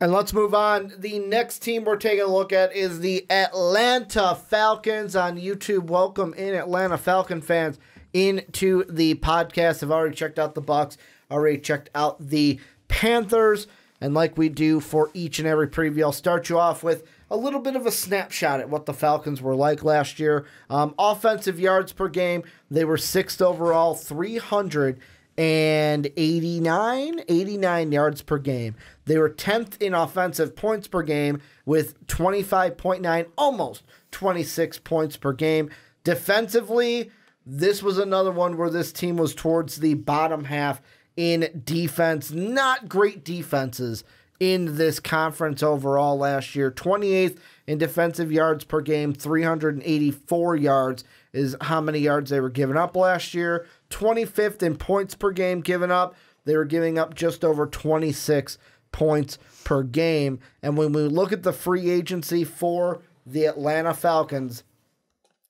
And let's move on. The next team we're taking a look at is the Atlanta Falcons on YouTube. Welcome in, Atlanta Falcon fans, into the podcast. I've already checked out the Bucs, already checked out the Panthers, and like we do for each and every preview, I'll start you off with a little bit of a snapshot at what the Falcons were like last year. Offensive yards per game, they were 6th overall, 389 yards per game. They were 10th in offensive points per game with 25.9, almost 26 points per game. Defensively, this was another one where this team was towards the bottom half in defense. Not great defenses in this conference overall last year. 28th in defensive yards per game, 384 yards is how many yards they were giving up last year. 25th in points per game given up. They were giving up just over 26 points per game. And when we look at the free agency for the Atlanta Falcons,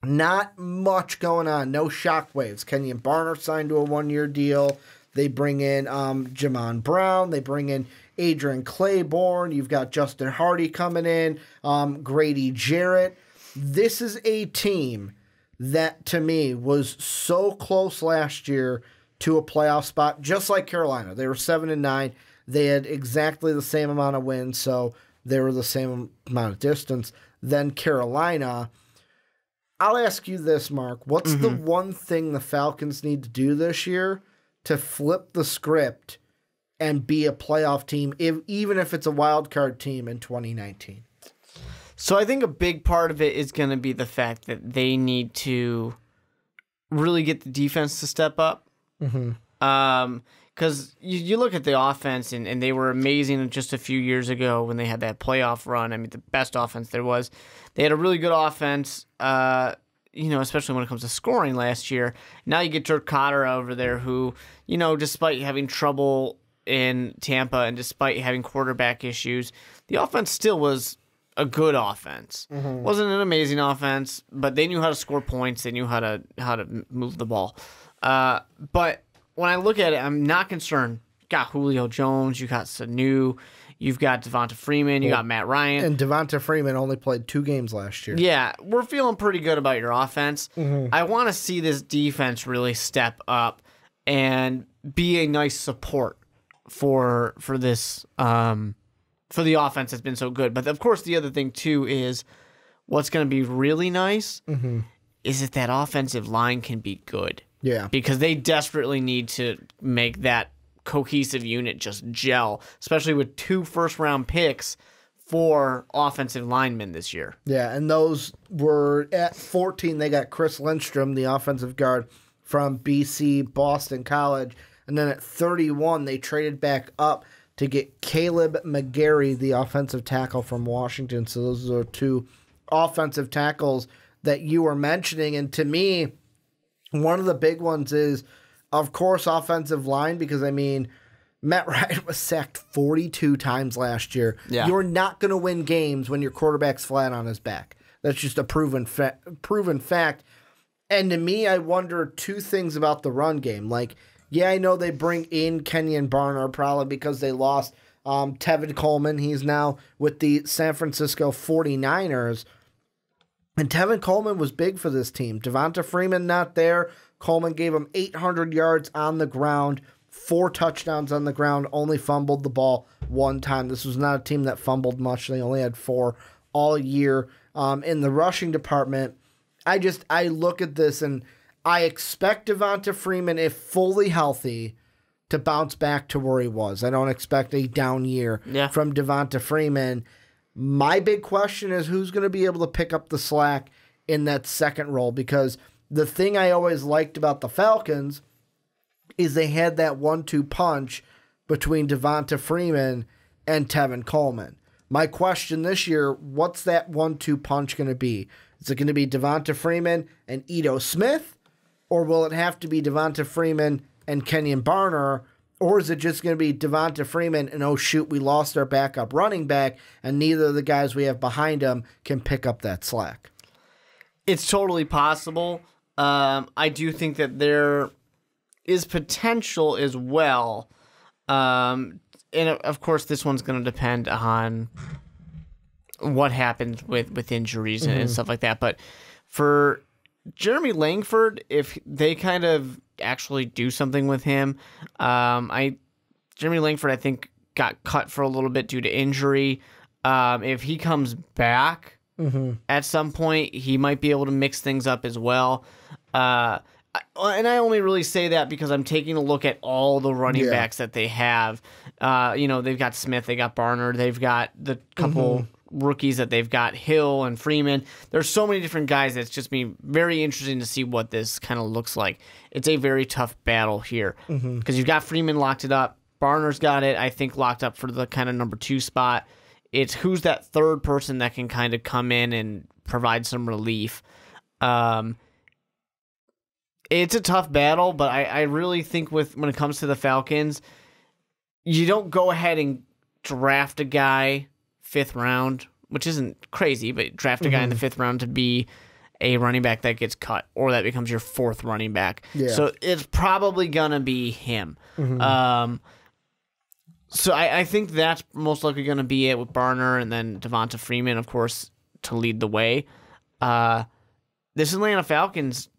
not much going on. No shockwaves. Kenyon Barner signed to a 1-year deal. They bring in Jamon Brown. They bring in Adrian Claiborne. You've got Justin Hardy coming in. Grady Jarrett. This is a team that, to me, was so close last year to a playoff spot, just like Carolina. They were 7-9. They had exactly the same amount of wins, so they were the same amount of distance than Carolina. I'll ask you this, Mark. What's the one thing the Falcons need to do this year to flip the script and be a playoff team, even if it's a wild card team in 2019? So I think a big part of it is going to be the fact that they need to really get the defense to step up. Because you look at the offense, and they were amazing just a few years ago when they had that playoff run. I mean, the best offense there was. They had a really good offense, especially when it comes to scoring last year. Now you get Dirk Cotter over there who, despite having trouble in Tampa and despite having quarterback issues, the offense still was a good offense. Wasn't an amazing offense, but they knew how to score points. They knew how to move the ball. But when I look at it, I'm not concerned. You got Julio Jones, you got Sanu, you've got Devonta Freeman, you got Matt Ryan. And Devonta Freeman only played 2 games last year. Yeah, we're feeling pretty good about your offense. I want to see this defense really step up and be a nice support for this for the offense that's been so good. But of course, the other thing too is what's going to be really nice is that offensive line can be good. Yeah. Because they desperately need to make that cohesive unit just gel, especially with 2 first-round picks for offensive linemen this year. Yeah, and those were at 14. They got Chris Lindstrom, the offensive guard from BC Boston College. And then at 31, they traded back up to get Caleb McGarry, the offensive tackle from Washington. So those are 2 offensive tackles that you were mentioning. And to me, one of the big ones is, of course, offensive line, because, Matt Ryan was sacked 42 times last year. Yeah. You're not going to win games when your quarterback's flat on his back. That's just a proven fact. And to me, I wonder 2 things about the run game. Yeah, I know they bring in Kenyon Barner probably because they lost Tevin Coleman. He's now with the San Francisco 49ers. And Tevin Coleman was big for this team. Devonta Freeman not there. Coleman gave him 800 yards on the ground, 4 touchdowns on the ground, only fumbled the ball 1 time. This was not a team that fumbled much. They only had 4 all year. In the rushing department, I look at this and I expect Devonta Freeman, if fully healthy, to bounce back to where he was. I don't expect a down year from Devonta Freeman. My big question is who's going to be able to pick up the slack in that second role, because the thing I always liked about the Falcons is they had that 1-2 punch between Devonta Freeman and Tevin Coleman. My question this year, what's that 1-2 punch going to be? Is it going to be Devonta Freeman and Ito Smith, or will it have to be Devonta Freeman and Kenyon Barner? Or is it just going to be Devonta Freeman and, oh, shoot, we lost our backup running back, and neither of the guys we have behind him can pick up that slack? It's totally possible. I do think that there is potential as well. And and of course, this one's going to depend on what happens with injuries and stuff like that. But for Jeremy Langford, if they kind of actually do something with him, Jeremy Langford, I think, got cut for a little bit due to injury. If he comes back at some point, he might be able to mix things up as well. And I only really say that because I'm taking a look at all the running backs that they have. They've got Smith, they got Barner, they've got the couple rookies that they've got, Hill and Freeman. There's so many different guys that's just been very interesting to see what this kind of looks like. It's a very tough battle here because you've got Freeman locked it up. Barner's got it, I think, locked up for the kind of number 2 spot. It's who's that third person that can kind of come in and provide some relief. It's a tough battle, but I really think when it comes to the Falcons, you don't go ahead and draft a guy 5th round, which isn't crazy, but draft a guy in the 5th round to be a running back that gets cut or that becomes your 4th running back. Yeah. So it's probably going to be him. So I think that's most likely going to be it with Barner and then Devonta Freeman, of course, to lead the way. This Atlanta Falcons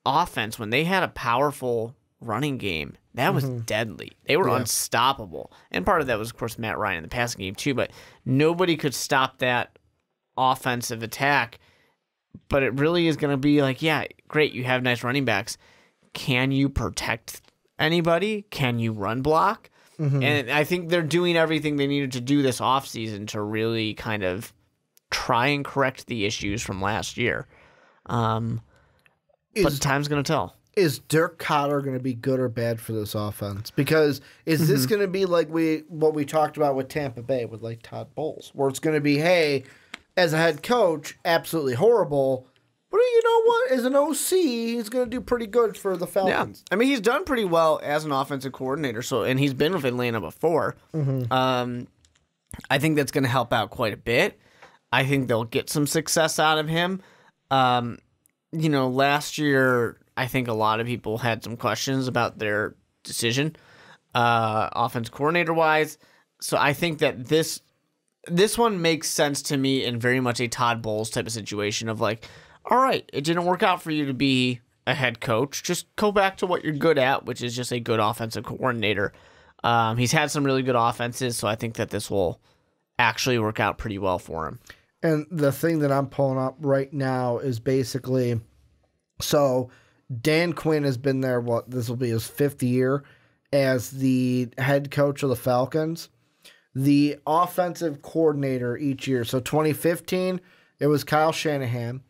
offense, when they had a powerful running game, that was deadly. They were unstoppable. And part of that was, of course, Matt Ryan in the passing game too, but nobody could stop that offensive attack. But it really is going to be like, yeah, great, you have nice running backs. Can you protect anybody? Can you run block? And I think they're doing everything they needed to do this offseason to really kind of try and correct the issues from last year. But time's going to tell. Is Dirk Koetter going to be good or bad for this offense? Because is this going to be like what we talked about with Tampa Bay with like Todd Bowles, where it's going to be, hey, as a head coach, absolutely horrible, but you know what? As an OC, he's going to do pretty good for the Falcons. Yeah. I mean, he's done pretty well as an offensive coordinator, and he's been with Atlanta before. I think that's going to help out quite a bit. I think they'll get some success out of him. Last year, I think a lot of people had some questions about their decision, offense coordinator-wise. So I think that this one makes sense to me in very much a Todd Bowles type of situation of like, all right, it didn't work out for you to be a head coach. Just go back to what you're good at, which is just a good offensive coordinator. He's had some really good offenses, so I think that this will actually work out pretty well for him. And the thing that I'm pulling up right now is basically, so Dan Quinn has been there, this will be his 5th year as the head coach of the Falcons. The offensive coordinator each year, so 2015, it was Kyle Shanahan.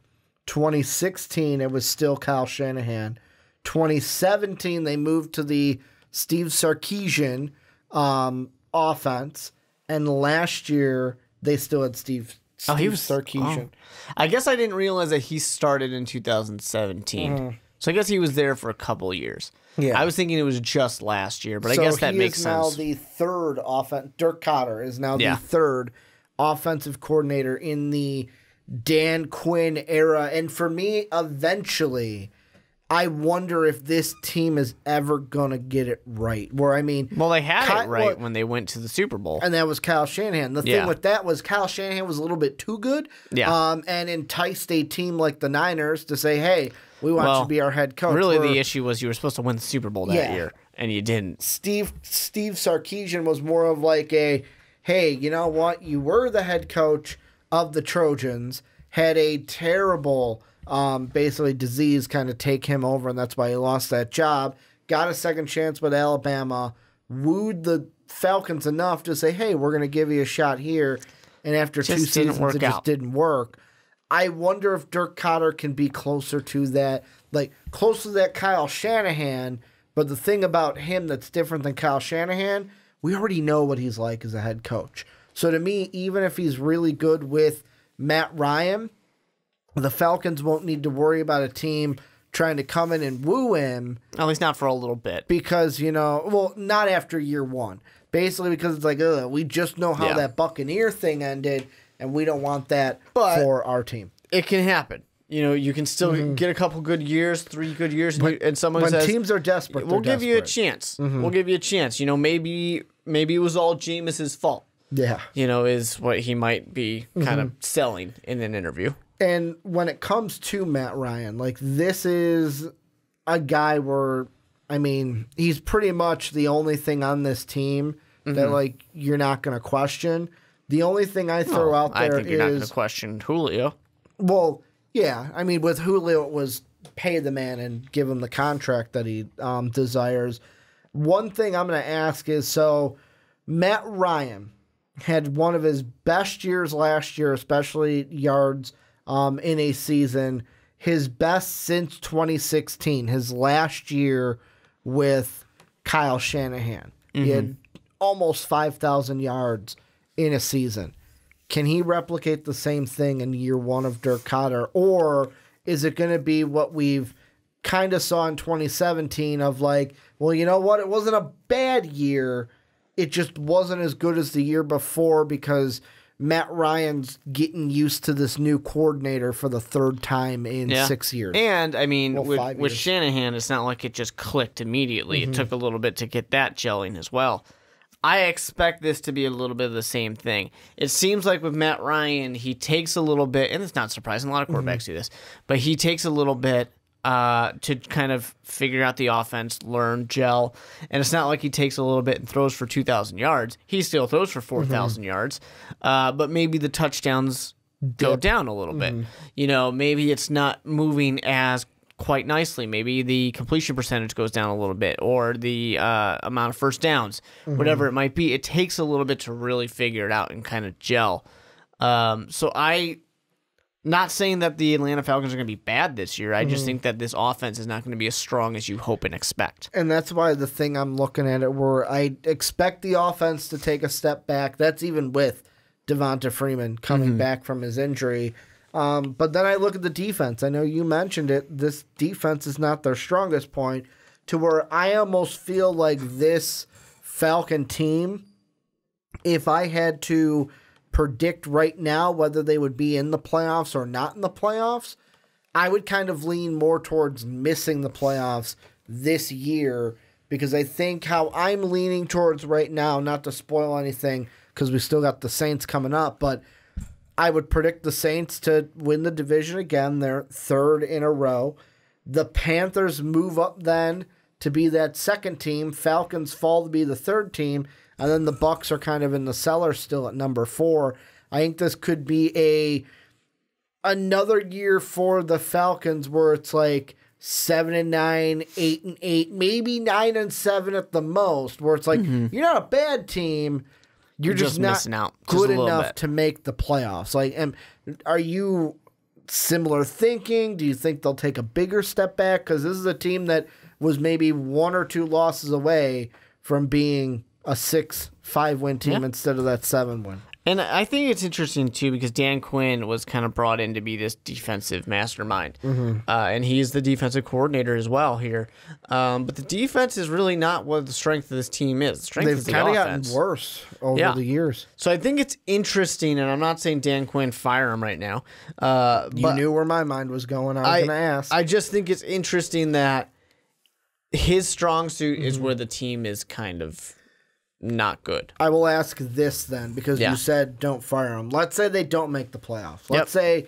2016, it was still Kyle Shanahan. 2017, they moved to the Steve Sarkisian offense. And last year, they still had Steve Sarkisian. I guess I didn't realize that he started in 2017. So I guess he was there for a couple of years. Yeah. I was thinking it was just last year, but I guess that makes sense. So he is now the 3rd Dirk Koetter is now the 3rd offensive coordinator in the Dan Quinn era. And for me, eventually, I wonder if this team is ever going to get it right. Well, they had it right when they went to the Super Bowl. And that was Kyle Shanahan. The thing with that was Kyle Shanahan was a little bit too good and enticed a team like the Niners to say, hey, we want you to be our head coach. Really, the issue was you were supposed to win the Super Bowl that year, and you didn't. Steve Sarkisian was more of like hey, you know what? You were the head coach of the Trojans, had a terrible basically disease kind of take him over, and that's why he lost that job. Got a second chance with Alabama, wooed the Falcons enough to say, hey, we're going to give you a shot here. And after 2 seasons, it just didn't work. I wonder if Dirk Koetter can be closer to that, closer to that Kyle Shanahan. But the thing about him that's different than Kyle Shanahan, we already know what he's like as a head coach. So to me, even if he's really good with Matt Ryan, the Falcons won't need to worry about a team trying to come in and woo him. At least not for a little bit. Because, not after year 1. Basically because it's like, we just know how that Buccaneer thing ended, and we don't want that for our team. It can happen. You can still get a couple good years, 3 good years, and someone says, teams are desperate, we'll give you a chance. We'll give you a chance. Maybe maybe it was all Jameis's fault. Yeah. Is what he might be kind of selling in an interview. And when it comes to Matt Ryan, like, this is a guy where, I mean, he's pretty much the only thing on this team that, like, you're not going to question. The only thing I throw out there is... I think you're not going to question Julio. Well, yeah. I mean, with Julio, it was pay the man and give him the contract that he desires. One thing I'm going to ask is, so Matt Ryan had one of his best years last year, especially yards in a season, his best since 2016, his last year with Kyle Shanahan. He had almost 5,000 yards in a season. Can he replicate the same thing in year one of Dirk Koetter? Or is it going to be what we've kind of saw in 2017 of like, well, you know what? It wasn't a bad year. It just wasn't as good as the year before because Matt Ryan's getting used to this new coordinator for the third time in 6 years. And, I mean, with Shanahan, it's not like it just clicked immediately. It took a little bit to get that gelling as well. I expect this to be a little bit of the same thing. It seems like with Matt Ryan, he takes a little bit, and it's not surprising, a lot of quarterbacks do this, but he takes a little bit to kind of figure out the offense, learn, gel. And it's not like he takes a little bit and throws for 2,000 yards. He still throws for 4,000 yards, but maybe the touchdowns go down a little bit. Maybe it's not moving as quite nicely. Maybe the completion percentage goes down a little bit, or the amount of first downs, whatever it might be. It takes a little bit to really figure it out and kind of gel. So not saying that the Atlanta Falcons are going to be bad this year. I just think that this offense is not going to be as strong as you hope and expect. And that's why the thing I'm looking at it where I expect the offense to take a step back. That's even with Devonta Freeman coming back from his injury. But then I look at the defense. I know you mentioned it. This defense is not their strongest point, to where I almost feel like this Falcon team, if I had to predict right now whether they would be in the playoffs or not in the playoffs, I would kind of lean more towards missing the playoffs this year, because I think how I'm leaning towards right now, not to spoil anything because we still got the Saints coming up, but I would predict the Saints to win the division again. They're third in a row. The Panthers move up then to be that second team. Falcons fall to be the third team. And then the Bucs are kind of in the cellar still at number 4. I think this could be another year for the Falcons where it's like 7-9, 8-8, maybe 9-7 at the most, where it's like you're not a bad team. You're just not missing out good enough to make the playoffs. Like, are you similar thinking? Do you think they'll take a bigger step back? Because this is a team that was maybe 1 or 2 losses away from being a 6-5 win team instead of that 7 win. And I think it's interesting, too, because Dan Quinn was kind of brought in to be this defensive mastermind. And he's the defensive coordinator as well here. But the defense is really not what the strength of this team is. The strength is the offense. They've kind of gotten worse over the years. So I think it's interesting, and I'm not saying Dan Quinn, fire him right now. You knew where my mind was going. I was going to ask. I just think it's interesting that his strong suit is where the team is kind of not good. I will ask this then, because you said don't fire them. Let's say they don't make the playoffs. Let's say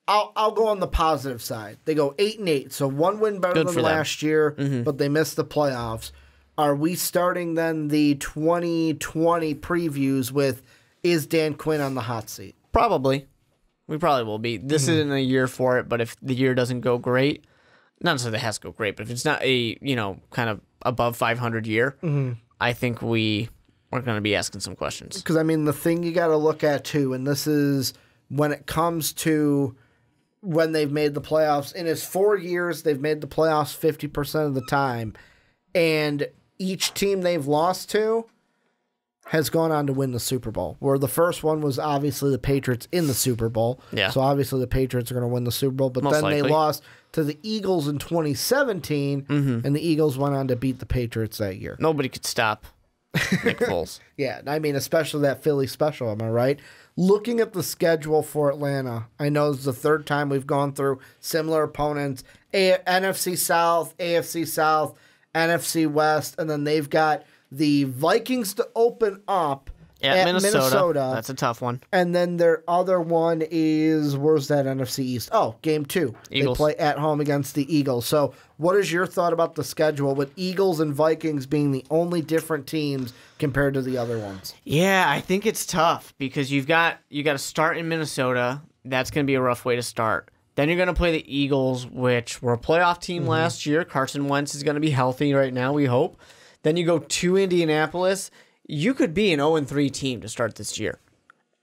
I'll go on the positive side. They go 8-8, so 1 win better than last year, but they missed the playoffs. Are we starting then the 2020 previews with, is Dan Quinn on the hot seat? Probably. We probably will be. This isn't a year for it, but if the year doesn't go great, not necessarily it has to go great, but if it's not a, kind of above 500 year, I think we're going to be asking some questions. Because, I mean, the thing you got to look at, too, and this is when it comes to when they've made the playoffs. In his 4 years, they've made the playoffs 50% of the time. And each team they've lost to has gone on to win the Super Bowl. Where the first one was obviously the Patriots in the Super Bowl. Yeah. So, obviously, the Patriots are going to win the Super Bowl. But then they lost to the Eagles in 2017, and the Eagles went on to beat the Patriots that year. Nobody could stop Nick Foles. Yeah, I mean, especially that Philly special, am I right? Looking at the schedule for Atlanta, I know it's the third time we've gone through similar opponents, NFC South, AFC South, NFC West, and then they've got the Vikings to open up at Minnesota. That's a tough one. And then their other one is, where's that NFC East? Oh, game 2. Eagles. They play at home against the Eagles. So what is your thought about the schedule with Eagles and Vikings being the only different teams compared to the other ones? Yeah, I think it's tough because you got to start in Minnesota. That's going to be a rough way to start. Then you're going to play the Eagles, which were a playoff team last year. Carson Wentz is going to be healthy right now, we hope. Then you go to Indianapolis. You could be an 0-3 team to start this year.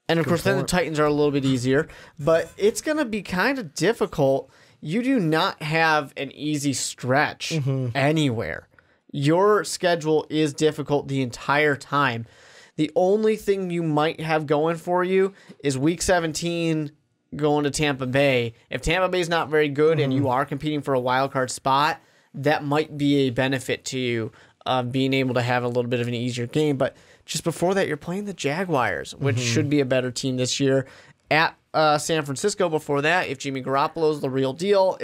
And, of course, then the Titans are a little bit easier. But it's going to be kind of difficult. You do not have an easy stretch anywhere. Your schedule is difficult the entire time. The only thing you might have going for you is Week 17 going to Tampa Bay. If Tampa Bay is not very good and you are competing for a wild card spot, that might be a benefit to you. Being able to have a little bit of an easier game. But just before that, you're playing the Jaguars, which should be a better team this year. At San Francisco before that, if Jimmy Garoppolo's the real deal,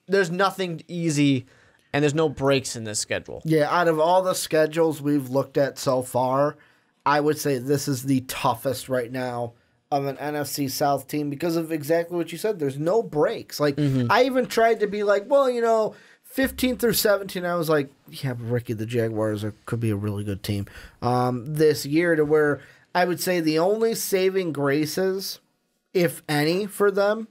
there's nothing easy, and there's no breaks in this schedule. Yeah, out of all the schedules we've looked at so far, I would say this is the toughest right now of an NFC South team because of exactly what you said. There's no breaks. Like, I even tried to be like, well, 15 through 17, I was like, yeah, but Ricky, the Jaguars could be a really good team this year, to where I would say the only saving graces, if any, for them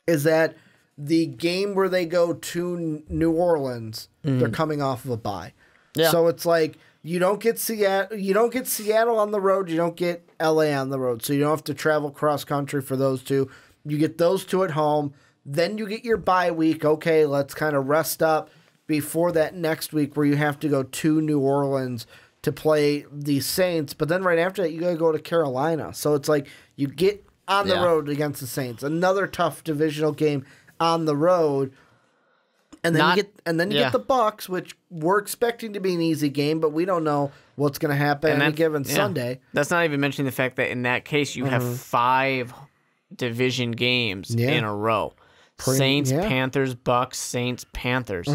is that the game where they go to New Orleans, they're coming off of a bye. Yeah. So it's like you don't get Seattle on the road, you don't get LA on the road, so you don't have to travel cross country for those two. You get those two at home. Then you get your bye week. Okay, let's kind of rest up before that next week where you have to go to New Orleans to play the Saints. But then right after that, you got to go to Carolina. So it's like you get on the road against the Saints. Another tough divisional game on the road. And then you get the Bucs, which we're expecting to be an easy game, but we don't know what's going to happen any given Sunday. That's not even mentioning the fact that in that case you have 5 division games in a row. Saints, Panthers, Bucks, Saints, Panthers.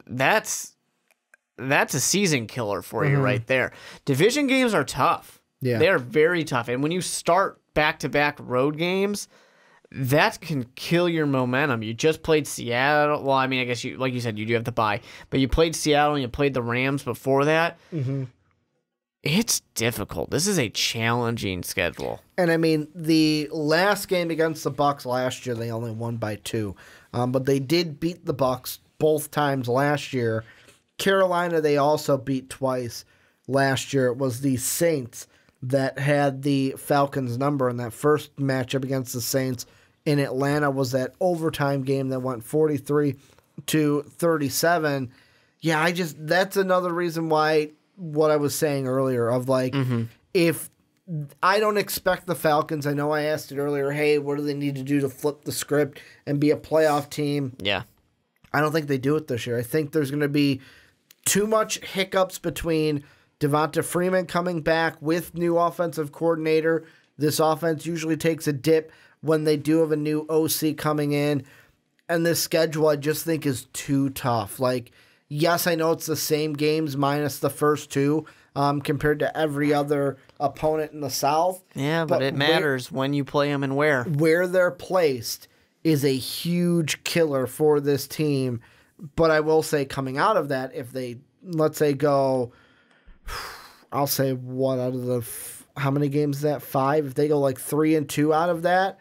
That's a season killer for you right there. Division games are tough. Yeah. They're very tough. And when you start back-to-back road games, that can kill your momentum. You just played Seattle. Well, I mean, I guess like you said, you do have the bye. But you played Seattle and you played the Rams before that. It's difficult. This is a challenging schedule. And, I mean, the last game against the Bucs last year, they only won by 2. But they did beat the Bucs both times last year. Carolina, they also beat twice last year. It was the Saints that had the Falcons number in that first matchup against the Saints in Atlanta. Was that overtime game that went 43-37. Yeah, that's another reason why what I was saying earlier of like, if I don't expect the Falcons, I know I asked it earlier, hey, what do they need to do to flip the script and be a playoff team? Yeah. I don't think they do it this year. I think there's going to be too much hiccups between Devonta Freeman coming back with new offensive coordinator. This offense usually takes a dip when they do have a new OC coming in. And this schedule, I just think, is too tough. Like, yes, I know it's the same games minus the first 2 compared to every other opponent in the South. Yeah, but it matters when you play them and where. Where they're placed is a huge killer for this team. But I will say, coming out of that, if they, let's say, go, I'll say, what, out of the, how many games is that? 5? If they go like 3-2 out of that,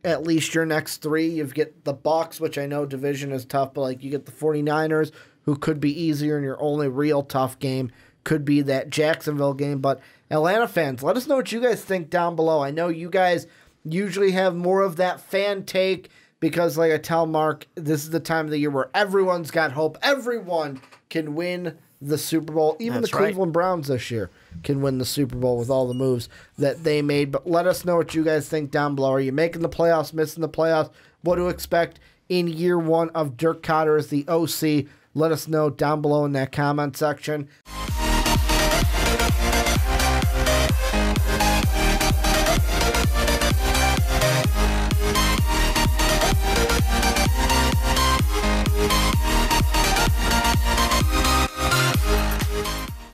at least your next 3, you get the Bucs, which I know division is tough, but like you get the 49ers, who could be easier, and your only real tough game could be that Jacksonville game. But Atlanta fans, let us know what you guys think down below. I know you guys usually have more of that fan take because, like I tell Mark, this is the time of the year where everyone's got hope. Everyone can win the Super Bowl. Even the Cleveland Browns this year can win the Super Bowl with all the moves that they made. But let us know what you guys think down below. Are you making the playoffs, missing the playoffs? What to expect in year 1 of Dirk Cotter as the OC? Let us know down below in that comment section.